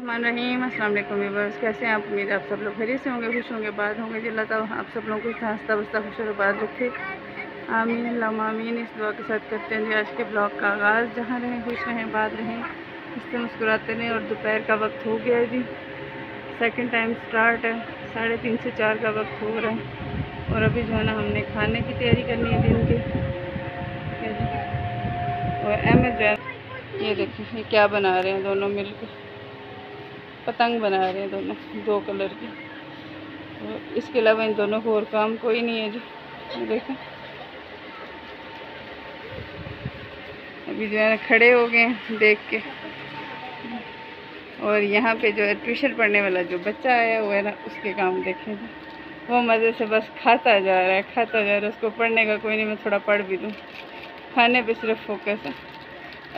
बिस्मिल्लाहिर्रहमानिर्रहीम। अस्सलाम वालेकुम व्यूअर्स, कैसे हैं आप? उम्मीद है आप सब लोग खैरियत से होंगे, खुश होंगे, बात होंगे। जी अल्लाह ताला आप सब लोगों को हंसता बसता खुश और बात रखे, आमीन अल्लाहुम्मा आमीन। इस दुआ के साथ करते हैं जी आज के ब्लॉग का आगाज़। जहाँ रहें खुश रहें, बात रहें, हंसते मुस्कुराते रहें। और दोपहर का वक्त हो गया है जी, सेकंड टाइम स्टार्ट है। 3:30 से 4 का वक्त हो रहा है। और अभी जो है ना हमने खाने की तैयारी करनी है दिन की। और अहमद जो है ये देखिए ये क्या बना रहे हैं, दोनों मिलकर पतंग बना रहे हैं, दोनों 2 कलर की। और इसके अलावा इन दोनों को और काम कोई नहीं है जी। ये देखें अभी जो है खड़े हो गए हैं देख के। और यहाँ पे जो है ट्यूशन पढ़ने वाला जो बच्चा आया हुआ है ना, उसके काम देखें जी। वो मज़े से बस खाता जा रहा है, खाता जा रहा है। उसको पढ़ने का कोई नहीं, मैं थोड़ा पढ़ भी दूँ, खाने पे सिर्फ फोकस है।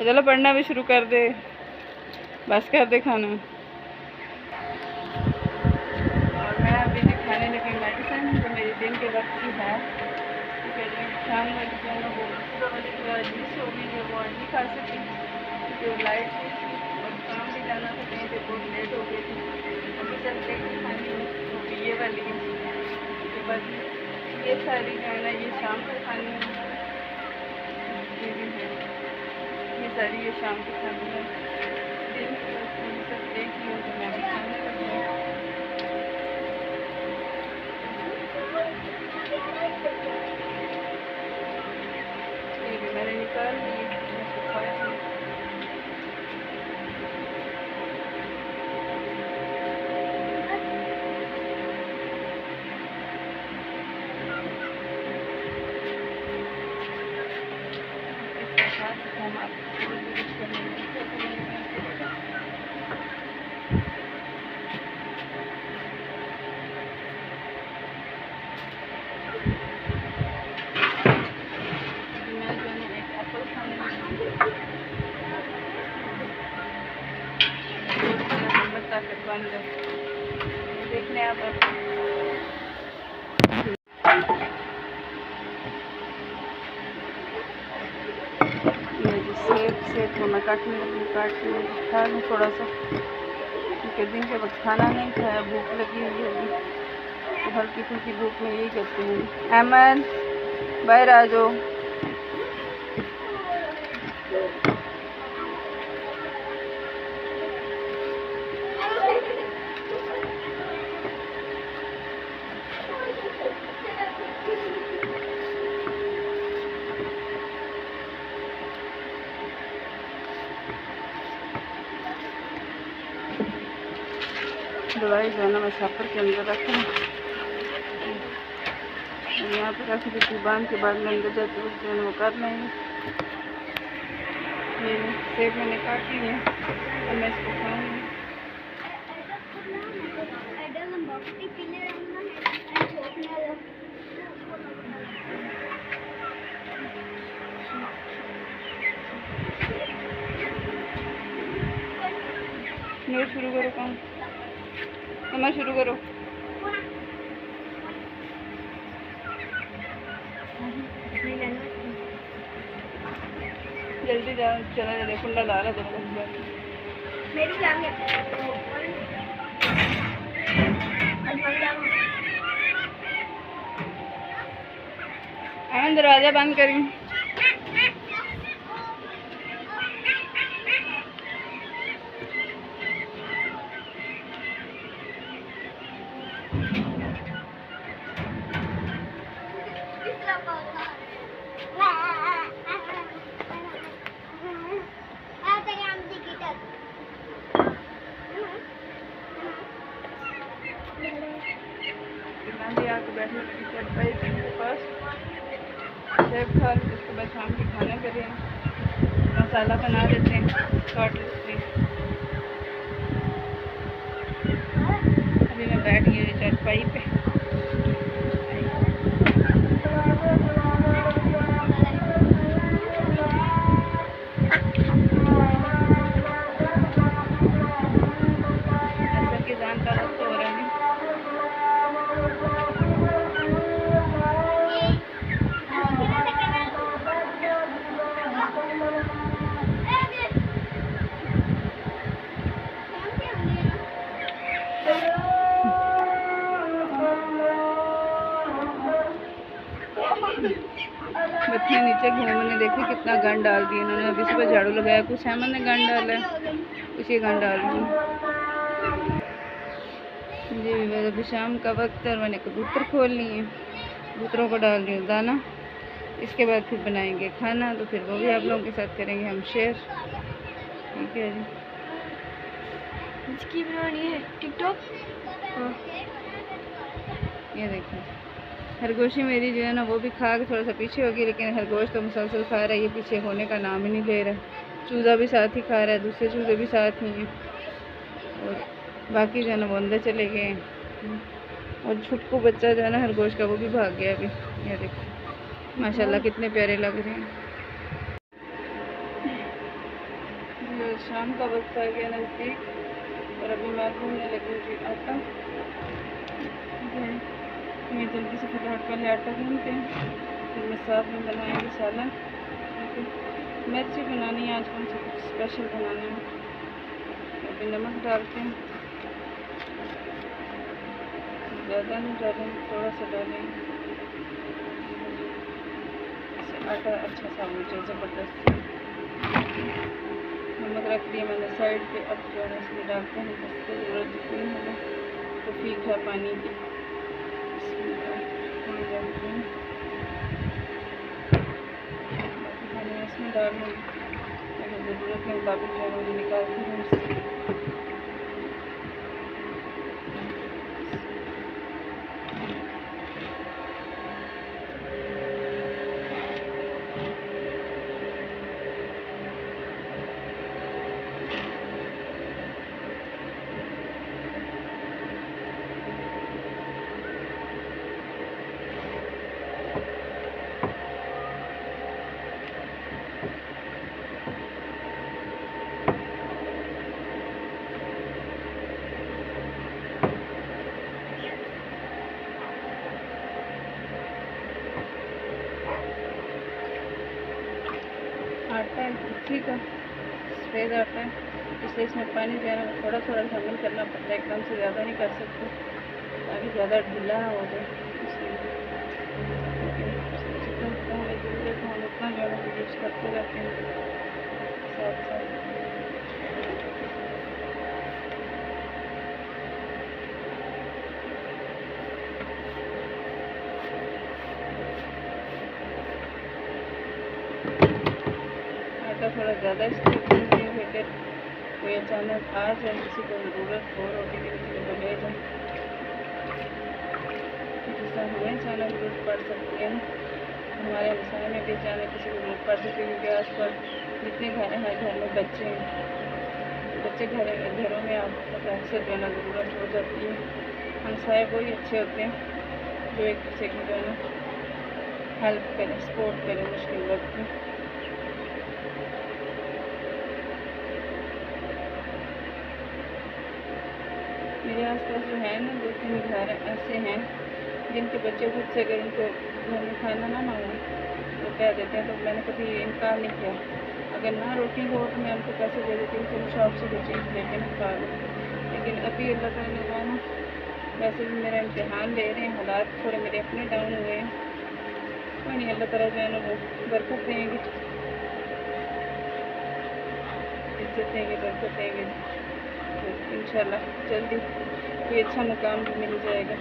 चलो पढ़ना भी शुरू कर दे, बस कर दे खाना। और मैं अभी जो खाने लगी मेडिसिन जो मेरी दिन के वक्त की है, ठीक है जी। शाम में जो है ना वो सुबह वाली जो डिश होगी जो वो नहीं खा सकी क्योंकि लाइट थी और काम भी जाना था कहीं पे, बहुत लेट हो गई थी। अभी चलते ही खानी तो ये वाली है, उसके बाद ये सारी जो है ना ये शाम को खानी है। ये भी है, ये सारी ये शाम को खानी है। दिन सब देख ली हो तो मैं भी खाने लगी हूँ। ये भी मैंने निकाल ली, देखने आप सेब को मैं काटने लगी, खा लूँ थोड़ा सा क्योंकि दिन के वक्त खाना नहीं खाया, भूख लगी हुई होगी तो हल्की फुल्की भूख में यही करते हैं। अहमद बाहर आ जाओ। दवाई जो है ना मैं शापर के अंदर रखूँ, यहाँ पर रख देती, बांध के बाद में अंदर जाते हुए जो है वो कर लेंगे। ये सेब मैंने काट ली है, अब मैं इसको खाऊंगी। नोट शुरू करो, काम नंबर शुरू करो। जल्दी जाओ, चला जा, कुंडा ला रहा जल्दी। दरवाज़ा बंद करी। बैठने लगी चटाई के पास, सेब खा ली, उसके बाद शाम के खाना करें, मसाला बना देते हैं, काट लेते हैं। अभी मैं बैठ गई चटाई पे। असर के जान का वक्त हो रहा है। नीचे घूमने, देखिए कितना गंद डाल दिया इन्होंने। अभी सुबह झाड़ू लगाया, कुछ अहमद ने गंद डाला है, कुछ ये गंद डाल रही हूँ जी। मेरा अभी शाम का वक्त है और मैंने कबूतर खोल लिए हैं, कबूतरों को डाल रही हूँ दाना। इसके बाद फिर बनाएंगे खाना, तो फिर वो भी आप लोगों के साथ करेंगे हम शेयर। ठीक है जी। इसकी बनानी है टिकटॉक। हाँ ये देखिए खरगोशी मेरी जो है ना वो भी खा के थोड़ा सा पीछे होगी, लेकिन खरगोश तो मुसलसल खा रहा है, ये पीछे होने का नाम ही नहीं ले रहा। चूज़ा भी साथ ही खा रहा है, दूसरे चूज़े भी साथ ही हैं, और बाकी जो है ना वो अंदर चले गए हैं। और छुटकू बच्चा जो है ना खरगोश का वो भी भाग गया अभी। ये देखो माशाल्लाह कितने प्यारे लग रहे हैं। शाम का वक्त आ गया नज़दीक और अभी मैं घूमने लगी थी आटा। मैं जल्दी से फटाफट पहले आटा घूमते हैं, फिर मैं साथ में बनाएंगे सालन। मिर्ची बनानी है आज, कौन सा कुछ स्पेशल बनाना है। अभी नमक डालते हैं, ज़्यादा नहीं डालेंगे, थोड़ा सा डालेंगे, इससे आटा अच्छा सा हो जाए ज़बरदस्त। नमक रख दिया मैंने साइड पे। अब जो है इसमें डालते हैं, जिसकी ज़रूरत जितनी है तो फीक है पानी की, इसमें डाल लूँगी। अगर ज़रूरत के मुताबिक जो है वो निकालती हूँ इससे। आटा ठीक है, सफ़ेद आटा है, इसलिए इसमें पानी जो है ना थोड़ा थोड़ा शामिल करना पड़ता है, एकदम से ज़्यादा नहीं कर सकते ताकि ज़्यादा ढीला हो जाए। इसलिए जितना हमें ज़रूरत है हम उतना जो है यूज़ करते रहते हैं साथ साथ। थोड़ा ज़्यादा इसलिए बेटर कोई अचानक आ जाए, किसी को ज़रूरत हो रोटी की, किसी को ले जाए, जिससे हमें अचानक ज़रूरत पड़ सकती है। हमारे व्यवसाय में भी अचानक किसी को ज़रूरत पड़ सकती है, क्योंकि आस पास जितने घर हैं हर घर में बच्चे हैं, बच्चे घरों में आपको अक्सर जो है ना ज़रूरत हो जाती है। हमसाए वही अच्छे होते हैं जो एक दूसरे की जो है ना हेल्प करें, सपोर्ट करें मुश्किल वक्त में। मेरे आसपास जो है ना 2-3 घर ऐसे हैं जिनके बच्चे खुद से अगर उनको घर में खाना ना मांगो तो कह देते हैं, तो मैंने कभी इनकार नहीं किया। अगर ना रोटी हो तो मैं उनको पैसे दे देती हूँ, चलो शॉप से कोई चीज़ लेके खा लो। लेकिन अभी अल्लाह ताला ने ना वैसे भी मेरा इम्तिहान ले रहे हैं, हालात थोड़े मेरे अपने डाउन हुए हैं, कोई नहीं, अल्लाह ताला जो है ना वो बरकत देंगे, इज्जत देंगे, बरकत देंगे, तो इंशाल्लाह जल्दी कोई अच्छा मुकाम भी मिल जाएगा,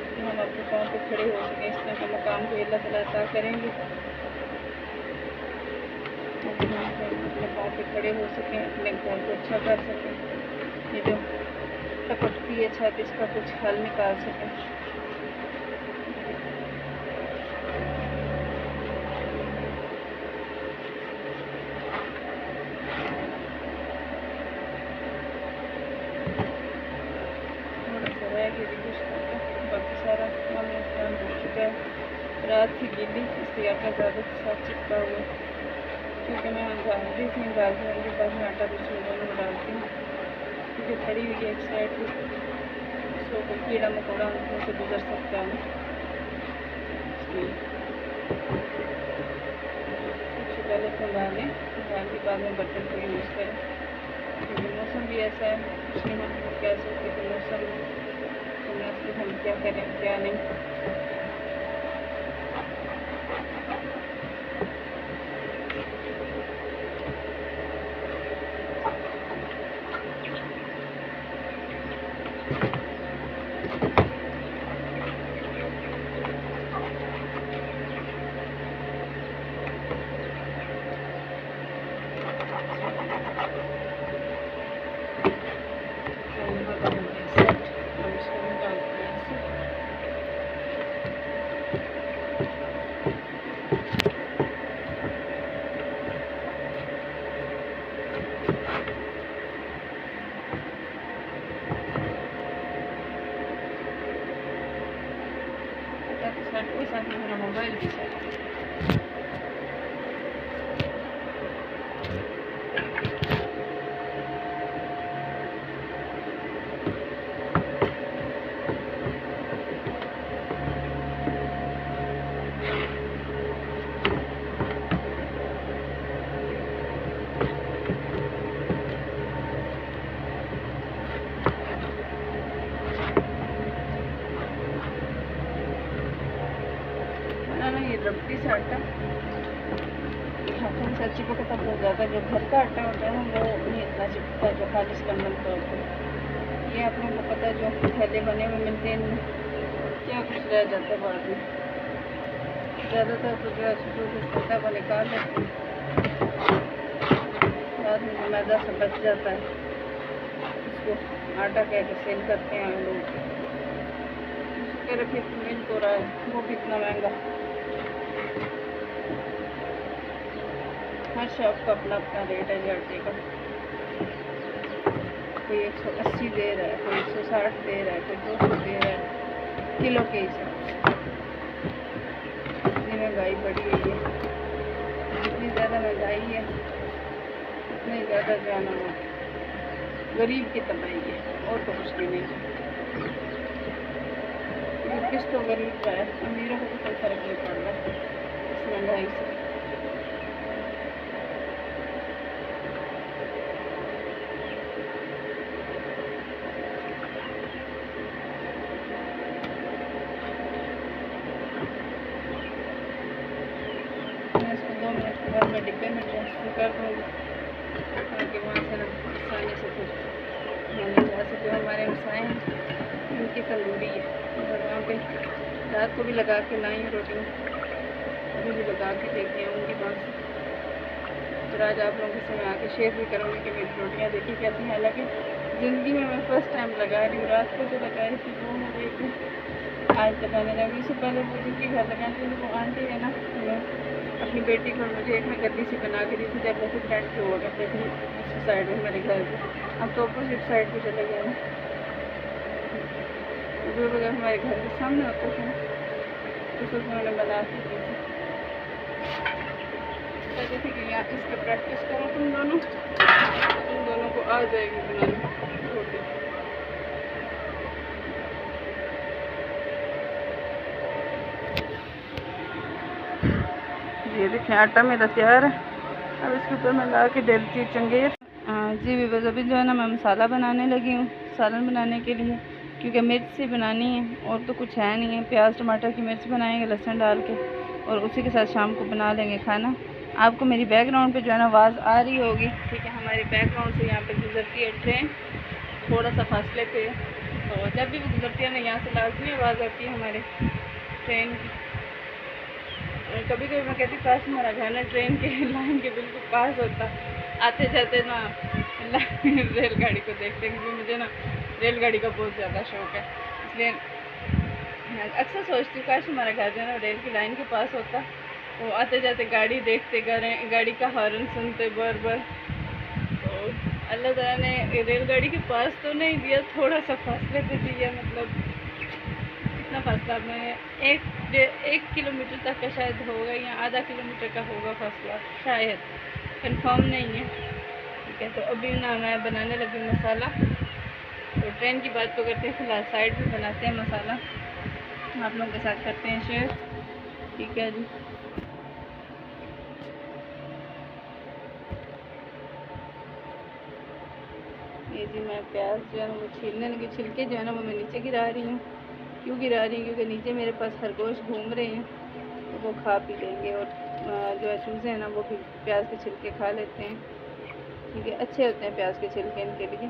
तो हम अपने पाँव पे खड़े हो सकें। इस तरह के मुकाम को अल्लाह ताला अता करेंगे, अपने पाँव पे खड़े हो सकें, अपने घर को अच्छा कर सकें, ये जो टपकती है छत इसका कुछ हल निकाल सकें। बाकी सारा काम हो चुका है। रात की गीली इसलिए आटा ज़्यादा साथ चिपका हुआ, क्योंकि मैं डाल रही थी, डाल के बाद में आटा दूसरे में डालती हूँ, क्योंकि खड़ी हुई है एक साइड पर, उसको कोई कीड़ा मकोड़ा उनको से गुजर सकता है, इसलिए सबसे पहले तो डालें, डाल के बाद में बर्तन को यूज़ करें, क्योंकि मौसम भी ऐसा है, कुछ नहीं हम कह सकते कि मौसम हम क्या करें क्या नहीं। जल्दी से। ना ये रबड़ी सा आटा हाथों से चिपकता बहुत ज़्यादा। जो घर का आटा होता है ना वो नहीं इतना चिपकता जो खालिश कंडल तौर पर। ये आप लोगों को पता है जो थैले बने हुए मिलते हैं क्या कुछ रह जाता है बाद में। ज़्यादातर तो जो है जो कुछ होता है वो निकाल लेते हैं, बाद में जो मैदा से बच जाता है उसको आटा कह के सेल करते हैं हम लोग। उसके रखे मिल्क हो रहा है वो भी इतना महंगा। हर शॉप का अपना अपना रेट है जी आटे का। कोई 180 दे रहा है, कोई 160 दे रहा है, कोई 200 दे रहा है किलो के हिसाब से। इतनी महंगाई बढ़ी हुई है, जितनी ज़्यादा महंगाई है उतनी ज़्यादा जो है ना वो गरीब की तबाही है, और तो कुछ भी नहीं है। किस तो गरीब का है, अमीरों को कोई फर्क नहीं पड़ रहा इस महंगाई से। मैं इसको 2 मिनट के बाद मैं डिब्बे में ट्रांसफ़र कर दूँगी ताकि वहाँ से आसानी से फिर मैंने जा सके। हमारे हमसाए हैं उनकी तंदूरी है, और वहाँ पे रात को भी लगा के लाई हैं रोटियाँ, अभी भी लगा के देती हैं उनकी वहाँ से। फिर आज आप लोगों से मैं आके शेयर भी करूँगी कि मेरी रोटियाँ देखी कैसी हैं। हालाँकि ज़िंदगी में मैं फ़र्स्ट टाइम लगा रही हूँ। रात को जो लगा रही थी वो हो गई थी, आज लगाने लगी। इससे पहले वो जिनकी घर लगाने थी वो आंटी है ना, अपनी बेटी को मुझे एक में गद्दी सी बना के दी थी जब वो फ्रेंड के हो गए थे उस साइड में मेरे घर पे। अब तो अपोजिट साइड पे चले गए हैं, जो वगैरह हमारे घर के सामने होता था उस वक्त मैंने बना के दी थी। कहते थे कि यहाँ इस पर प्रैक्टिस करो तुम दोनों को आ जाएगी बनानी रोटी। ये देखें आटा मेरा तैयार है। अब इसके ऊपर मैं ला के डालती हूँ चंगेर। जी भी बस अभी जो है ना मैं मसाला बनाने लगी हूँ सालन बनाने के लिए, क्योंकि मिर्च से बनानी है और तो कुछ है नहीं है। प्याज टमाटर की मिर्च बनाएंगे लहसुन डाल के, और उसी के साथ शाम को बना लेंगे खाना। आपको मेरी बैकग्राउंड पे जो है ना आवाज़ आ रही होगी, ठीक है। हमारे बैकग्राउंड से यहाँ पे गुजरती है ट्रेन थोड़ा सा फासले पे, तो जब भी वो गुजरती है ना यहाँ से लाजमी आवाज़ आती है हमारे ट्रेन की। कभी कभी मैं कहती काश हमारा घर ना ट्रेन के लाइन के बिल्कुल पास होता, आते जाते ना रेलगाड़ी को देखते, क्योंकि मुझे ना रेलगाड़ी का बहुत ज़्यादा शौक़ है। इसलिए मैं अक्सर सोचती हूँ काश हमारा घर जो है ना रेल की लाइन के पास होता, तो आते जाते गाड़ी देखते, गाड़ी का हॉर्न सुनते बार बार। तो अल्लाह ताला ने रेलगाड़ी के पास तो नहीं दिया, थोड़ा सा फासले पे दिया। मतलब इतना फासला मैंने 1 किलोमीटर तक का शायद होगा या आधा किलोमीटर का होगा फासला, शायद कंफर्म नहीं है, ठीक है। तो अभी ना मैं बनाने लगी मसाला। तो ट्रेन की बात तो करते हैं, फिलहाल साइड में बनाते हैं मसाला, आप लोगों के साथ करते हैं शेयर, ठीक है जी। ये जी मैं प्याज जो है वो छीलने लगी, छिलके जो है ना वो मैं नीचे गिरा रही हूँ। क्यों गिरा रही हूँ? क्योंकि नीचे मेरे पास खरगोश घूम रहे हैं, तो वो खा पी लेंगे, और जो है चूज़े हैं ना वो भी प्याज के छिलके खा लेते हैं, ठीक है। अच्छे होते हैं प्याज के छिलके इनके लिए,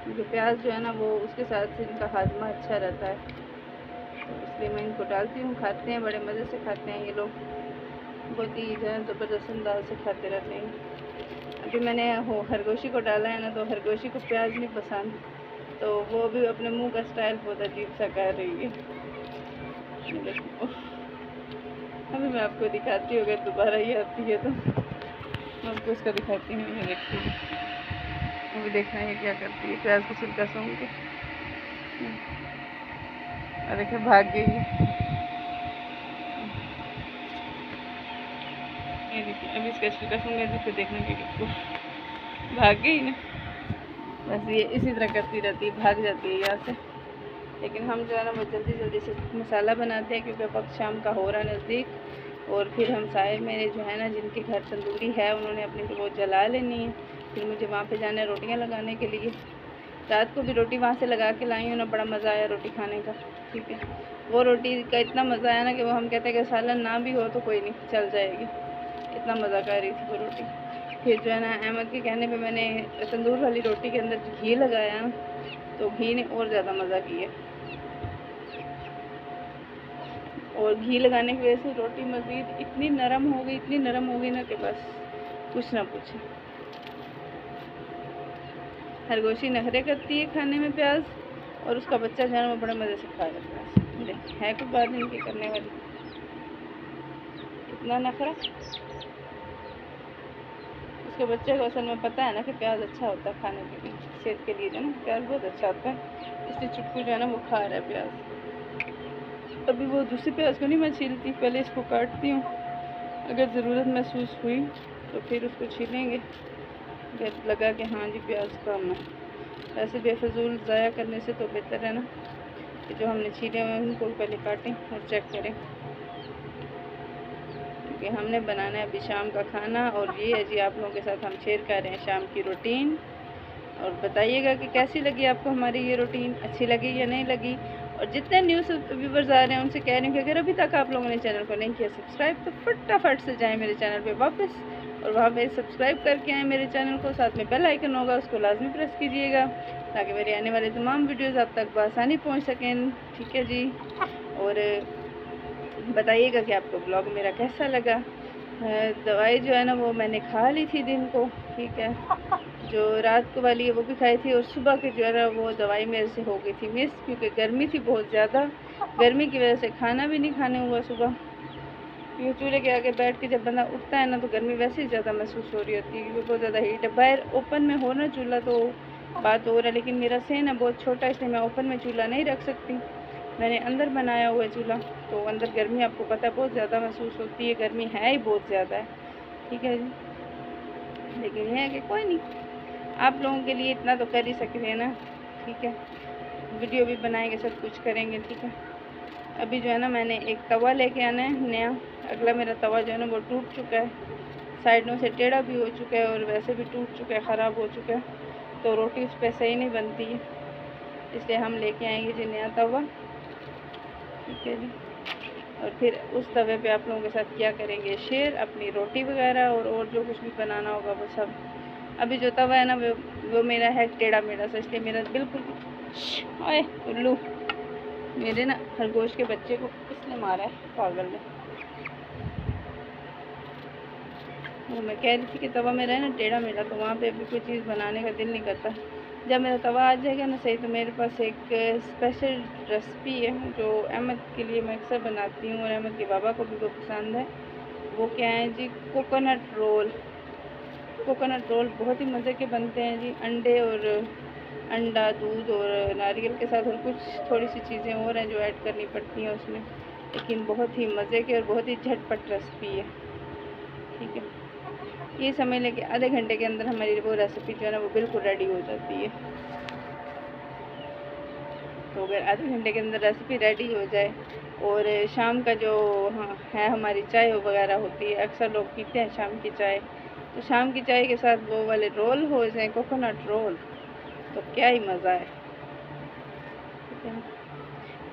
क्योंकि प्याज जो है ना वो उसके साथ इनका हाजमा अच्छा रहता है, तो इसलिए मैं इनको डालती हूँ। खाते हैं, बड़े मज़े से खाते हैं ये लोग, बहुत ही जो है ज़बरदस्त अंदाज से खाते रहते हैं। अभी मैंने खरगोशी को डाला है ना, तो खरगोशी को प्याज नहीं पसंद, तो वो भी अपने मुंह का स्टाइल बहुत अजीब सा कर रही है। अभी मैं आपको दिखाती हूँ, अगर दोबारा ये आती है तो मैं आपको उसका दिखाती हूँ। ये देखती हूँ, अभी देखना है क्या करती है। प्याज को छिलका सूंघ के और देखिए भाग गई है। ये देखिए अभी इसका छिलका सूंघे तो फिर देखने के लिए भाग गई ना। बस ये इसी तरह करती रहती है, भाग जाती है यहाँ से। लेकिन हम जो है ना वो जल्दी जल्दी से मसाला बनाते हैं क्योंकि वक्त शाम का हो रहा है नज़दीक। और फिर हम सारे मेरे जो है ना जिनके घर तंदूरी है उन्होंने अपनी तो वो जला लेनी है। फिर मुझे वहाँ पे जाना है रोटियाँ लगाने के लिए। रात को भी रोटी वहाँ से लगा के लाई हूँ ना, बड़ा मज़ा आया रोटी खाने का। ठीक है, वो रोटी का इतना मज़ा आया ना कि वो हम कहते हैं कि सालन ना भी हो तो कोई नहीं चल जाएगी, इतना मज़ा कर रही थी वो रोटी। फिर जो है ना अहमद के कहने पे मैंने तंदूर वाली रोटी के अंदर घी लगाया ना, तो घी ने और ज़्यादा मज़ा किया। और घी लगाने की वजह से रोटी मज़ीद इतनी नरम हो गई, इतनी नरम हो गई ना कि बस कुछ ना पूछे। खरगोशी नखरे करती है खाने में प्याज, और उसका बच्चा जो है वो बड़े मज़े से खा लेता है। देखिए है कोई बात इनकी करने वाली, इतना नखरा। उसके बच्चे को असल में पता है ना कि प्याज अच्छा होता है खाने के लिए, सेहत के लिए जो ना प्याज बहुत अच्छा होता है। इसलिए चुटकू जो है ना वो खा रहा है प्याज। अभी वो दूसरी प्याज को नहीं मैं छीलती, पहले इसको काटती हूँ, अगर ज़रूरत महसूस हुई तो फिर उसको छीलेंगे लगा के। हाँ जी प्याज कम है, ऐसे बेफजूल ज़ाया करने से तो बेहतर है ना कि जो हमने छीले हुए उनको पहले काटें और चेक करें। क्योंकि हमने बनाना है अभी शाम का खाना, और ये है जी आप लोगों के साथ हम शेयर कर रहे हैं शाम की रूटीन। और बताइएगा कि कैसी लगी आपको हमारी ये रूटीन, अच्छी लगी या नहीं लगी। और जितने न्यूज़ व्यूवर्स आ रहे हैं उनसे कह रही हूँ कि अगर अभी तक आप लोगों ने चैनल को नहीं किया सब्सक्राइब तो फटाफट से जाएँ मेरे चैनल पर वापस, और वहाँ पे सब्सक्राइब करके आएँ मेरे चैनल को। साथ में बेल आइकन होगा उसको लाजमी प्रेस कीजिएगा ताकि मेरे आने वाले तमाम वीडियोस आप तक बआसानी पहुँच सकें। ठीक है जी, और बताइएगा कि आपको ब्लॉग मेरा कैसा लगा। दवाई जो है ना वो मैंने खा ली थी दिन को, ठीक है, जो रात को वाली है वो भी खाई थी, और सुबह की जो है ना वो दवाई मेरे से हो गई थी मिस, क्योंकि गर्मी थी बहुत ज़्यादा। गर्मी की वजह से खाना भी नहीं खाने हुआ सुबह, क्योंकि चूल्हे के आगे बैठ के जब बंदा उठता है ना तो गर्मी वैसे ही ज़्यादा महसूस हो रही होती है क्योंकि बहुत ज़्यादा हीट है। बाहर ओपन में हो ना चूल्हा तो बात हो रहा है, लेकिन मेरा सहन है बहुत छोटा, इसलिए मैं ओपन में चूल्हा नहीं रख सकती। मैंने अंदर बनाया हुआ है चूल्हा, तो अंदर गर्मी आपको पता है बहुत ज़्यादा महसूस होती है, गर्मी है ही बहुत ज़्यादा है। ठीक है जी, लेकिन यह है कि कोई नहीं, आप लोगों के लिए इतना तो कर ही सकते हैं ना। ठीक है, वीडियो भी बनाएंगे, सब कुछ करेंगे। ठीक है, अभी जो है ना मैंने एक तवा लेके आना है नया। अगला मेरा तवा जो है ना वो टूट चुका है, साइडों से टेढ़ा भी हो चुका है और वैसे भी टूट चुका है, ख़राब हो चुका है, तो रोटी उस पर सही नहीं बनती है, इसलिए हम लेके आएंगे जी नया तवा। ठीक है जी, और फिर उस तवे पे आप लोगों के साथ क्या करेंगे शेयर, अपनी रोटी वगैरह और जो कुछ भी बनाना होगा वो सब। अभी जो तवा है ना वो मेरा है टेढ़ा मेढ़ा सा, इसलिए मेरा बिल्कुल ओए उल्लू मेरे ना खरगोश के बच्चे को इसने मारा है, पागल ने। वो मैं कह रही थी कि तवा मेरा है ना टेढ़ा मेढ़ा, तो वहाँ पे अभी कोई चीज़ बनाने का दिल नहीं करता। जब मेरा तवा आ जाएगा ना सही, तो मेरे पास एक स्पेशल रेसिपी है जो अहमद के लिए मैं अक्सर बनाती हूँ और अहमद के बाबा को भी वो पसंद है। वो क्या है जी, कोकोनट रोल। कोकोनट रोल बहुत ही मज़े के बनते हैं जी, अंडे और अंडा, दूध और नारियल के साथ, और कुछ थोड़ी सी चीज़ें और हैं जो ऐड करनी पड़ती हैं उसमें, लेकिन बहुत ही मज़े के और बहुत ही झटपट रेसिपी है। ठीक है, ये समझ लें कि आधे घंटे के अंदर हमारी वो रेसिपी जो है ना वो बिल्कुल रेडी हो जाती है। तो अगर आधे घंटे के अंदर रेसिपी रेडी हो जाए, और शाम का जो है हमारी चाय वगैरह होती है, अक्सर लोग पीते हैं शाम की चाय, तो शाम की चाय के साथ वो वाले रोल हो जाए, कोकोनट रोल, तो क्या ही मज़ा है।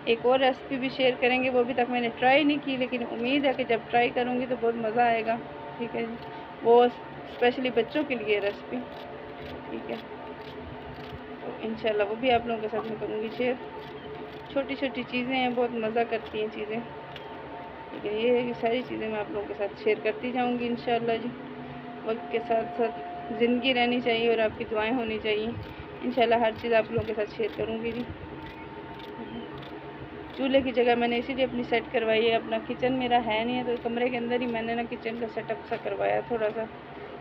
एक और रेसिपी भी शेयर करेंगे, वो अभी तक मैंने ट्राई नहीं की, लेकिन उम्मीद है कि जब ट्राई करूँगी तो बहुत मज़ा आएगा। ठीक है जी, वो स्पेशली बच्चों के लिए रेसिपी। ठीक है, तो इंशाल्लाह वो भी आप लोगों के साथ मैं करूँगी शेयर। छोटी छोटी चीज़ें हैं, बहुत मज़ा करती हैं चीज़ें, लेकिन ये सारी चीज़ें मैं आप लोगों के साथ शेयर करती जाऊँगी इंशाल्लाह जी। वक्त के साथ साथ ज़िंदगी रहनी चाहिए और आपकी दुआएं होनी चाहिए। इंशाल्लाह हर चीज़ आप लोगों के साथ शेयर करूँगी जी। चूल्हे की जगह मैंने इसीलिए अपनी सेट करवाई है, अपना किचन मेरा है नहीं है, तो कमरे के अंदर ही मैंने ना किचन का सेटअप सा करवाया थोड़ा सा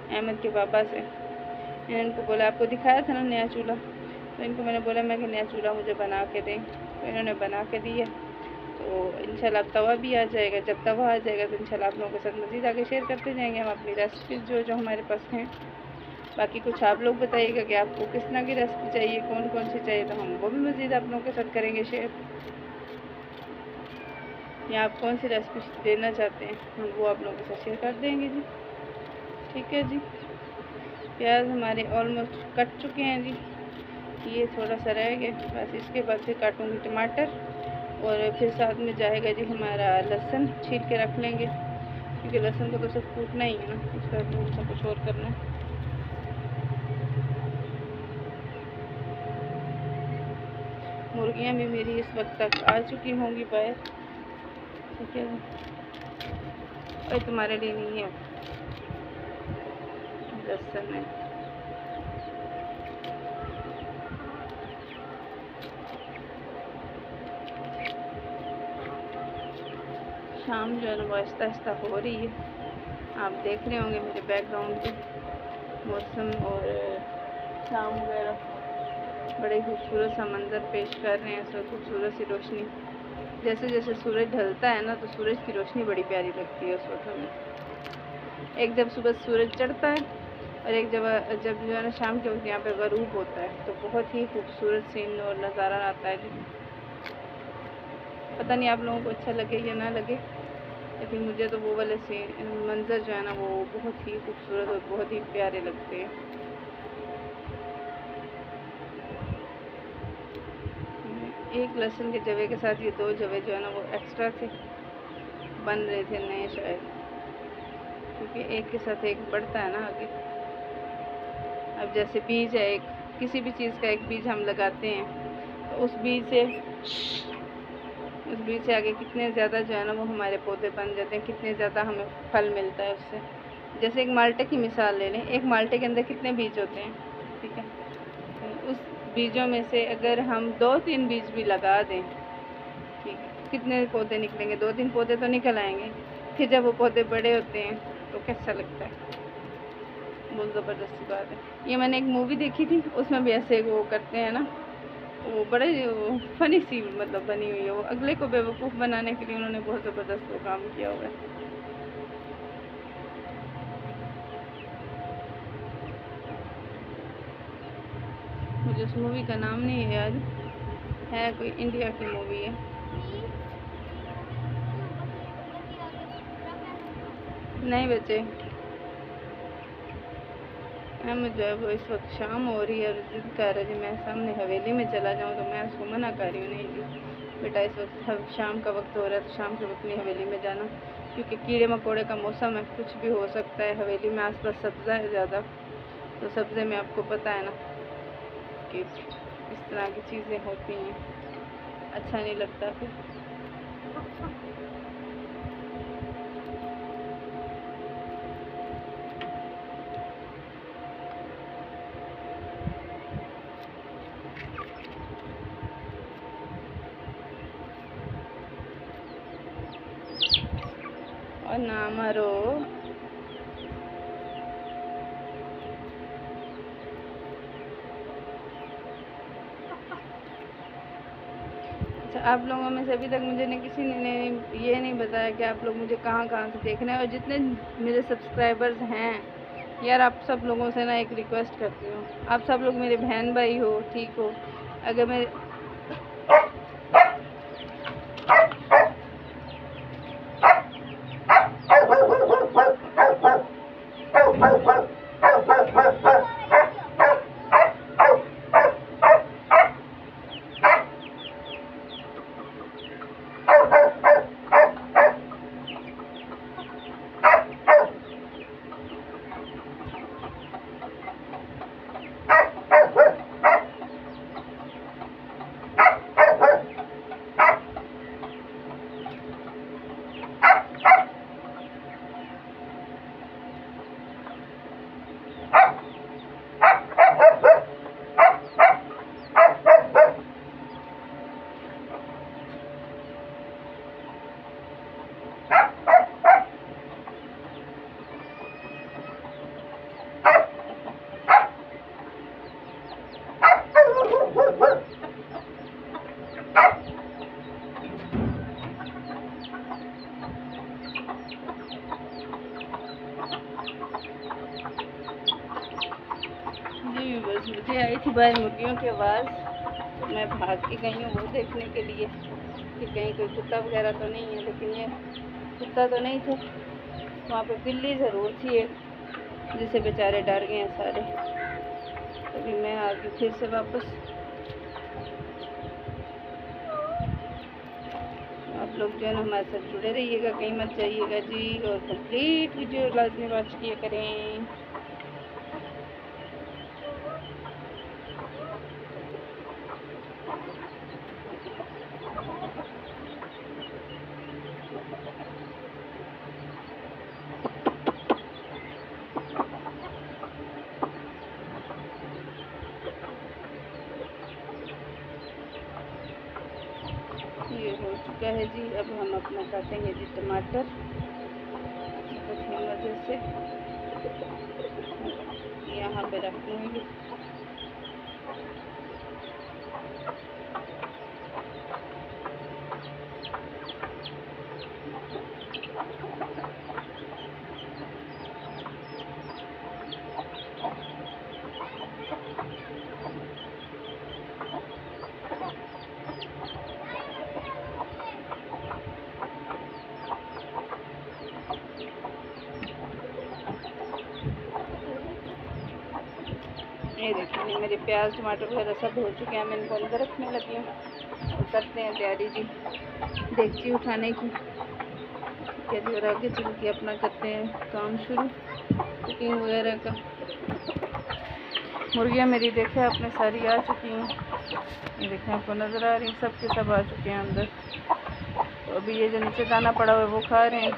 अहमद के बाबा से। मैंने इनको बोला, आपको दिखाया था ना नया चूल्हा, तो इनको मैंने बोला मैं कि नया चूल्हा मुझे बना के दें, तो इन्होंने बना के दिया। तो इंशाल्लाह अब तवा भी आ जाएगा। जब तवा आ जाएगा तो इंशाल्लाह आप लोगों के साथ मज़ीद आगे शेयर करते जाएंगे हम अपनी रेसिपीज़ जो हमारे पास हैं। बाकी कुछ आप लोग बताइएगा कि आपको किस तरह की रेसिपी चाहिए, कौन कौन सी चाहिए, तो हम वो भी मज़ीद आप लोगों के साथ करेंगे शेयर। या आप कौन सी रेसिपी देना चाहते हैं हम वो आप लोगों के साथ शेयर कर देंगे जी। ठीक है जी। प्याज हमारे ऑलमोस्ट कट चुके हैं जी, ये थोड़ा सा रह गया बस। इसके बाद फिर काटूँगी टमाटर और फिर साथ में जाएगा जी हमारा लहसुन, छील के रख लेंगे क्योंकि लहसुन को तो सिर्फ कूटना ही है ना, उसका तो कुछ और करना है। मुर्गियाँ भी मेरी इस वक्त तक आ चुकी होंगी बाहर। ठीक है, और तुम्हारे लिए नहीं है लहसुन है। शाम जो है ना वो आहिस्ता आहिस्ता हो रही है। आप देख रहे होंगे मेरे बैकग्राउंड पे मौसम और शाम वगैरह बड़े खूबसूरत सा मंज़र पेश कर रहे हैं। सब खूबसूरत सी रोशनी, जैसे जैसे सूरज ढलता है ना तो सूरज की रोशनी बड़ी प्यारी लगती है उस वक्त हमें। एक जब सुबह सूरज चढ़ता है और एक जब जो है ना शाम के वक्त यहाँ पे गरूब होता है तो बहुत ही खूबसूरत सीन और नज़ारा आता है जी। पता नहीं आप लोगों को अच्छा लगे या ना लगे, लेकिन मुझे तो वो वाले सीन मंज़र जो है ना वो बहुत ही खूबसूरत और बहुत ही प्यारे लगते हैं। एक लहसुन के जवे के साथ ये 2 जवे जो है ना वो एक्स्ट्रा थे, बन रहे थे नए शायद, क्योंकि एक के साथ एक बढ़ता है ना आगे। अब जैसे बीज है, एक किसी भी चीज़ का एक बीज हम लगाते हैं तो उस बीज से आगे कितने ज़्यादा जो है ना वो हमारे पौधे बन जाते हैं, कितने ज़्यादा हमें फल मिलता है उससे। जैसे एक माल्टे की मिसाल ले लें, एक माल्टे के अंदर कितने बीज होते हैं, ठीक है, तो उस बीजों में से अगर हम 2-3 बीज भी लगा दें, ठीक है, कितने पौधे निकलेंगे, 2-3 पौधे तो निकल आएंगे। फिर जब वो पौधे बड़े होते हैं तो कैसा लगता है, बहुत ज़बरदस्ती बात है। ये मैंने एक मूवी देखी थी, उसमें भी ऐसे वो करते हैं ना, वो बड़े फनी सी मतलब बनी हुई है। वो अगले को बेवकूफ़ बनाने के लिए उन्होंने बहुत ज़बरदस्त वो काम किया हुआ है। मुझे उस मूवी का नाम नहीं है याद, है कोई इंडिया की मूवी है। नहीं बच्चे, हम जो है वो इस वक्त शाम हो रही है और जिद कर रहे जी मैं सामने हवेली में चला जाऊँ, तो मैं उसको मना कर रही हूँ, नहीं जी बेटा इस वक्त शाम का वक्त हो रहा है तो शाम के वक्त नहीं हवेली में जाना, क्योंकि कीड़े मकोड़े का मौसम है, कुछ भी हो सकता है। हवेली में आसपास सब्ज़ा है ज़्यादा, तो सब्ज़े में आपको पता है ना कि इस तरह की चीज़ें होती हैं, अच्छा नहीं लगता फिर। और ना मरो, अच्छा आप लोगों में से अभी तक मुझे किसी ने ये नहीं बताया कि आप लोग मुझे कहाँ कहाँ से देख रहे हैं। और जितने मेरे सब्सक्राइबर्स हैं यार, आप सब लोगों से ना एक रिक्वेस्ट करती हूँ, आप सब लोग मेरे बहन भाई हो, ठीक हो, अगर मैं बाहर मुर्गियों की आवाज़, तो मैं भाग के गई हूँ वो देखने के लिए कि कहीं कोई कुत्ता वगैरह तो नहीं है, लेकिन ये कुत्ता तो नहीं था। वहाँ पे बिल्ली ज़रूर थी एक, जिसे बेचारे डर गए हैं सारे। अभी मैं आ गई फिर से वापस। आप लोग जो है ना हमारे साथ जुड़े रहिएगा, कहीं मत जाइएगा जी, और कंप्लीट वीडियो लाजमी वॉच किया करें। ये हो चुका है जी। अब हम अपना काटेंगे जी टमाटर कुछ मज़े से, यहाँ पे रख दूँगी। ये देखिए मेरे प्याज टमाटर वगैरह सब हो चुके हैं। मैं इनको अंदर रखने लगी हूँ और करते हैं तैयारी जी देगची उठाने की। क्या जी, और आगे चल के अपना करते हैं काम शुरू कुकिंग वगैरह का। मुर्गियाँ मेरी देखे आपने सारी आ चुकी हैं, ये देखें आपको नज़र आ रही हैं, सब के सब आ चुके हैं अंदर। तो अभी ये जो नीचे दाना पड़ा हुआ है वो खा रहे हैं।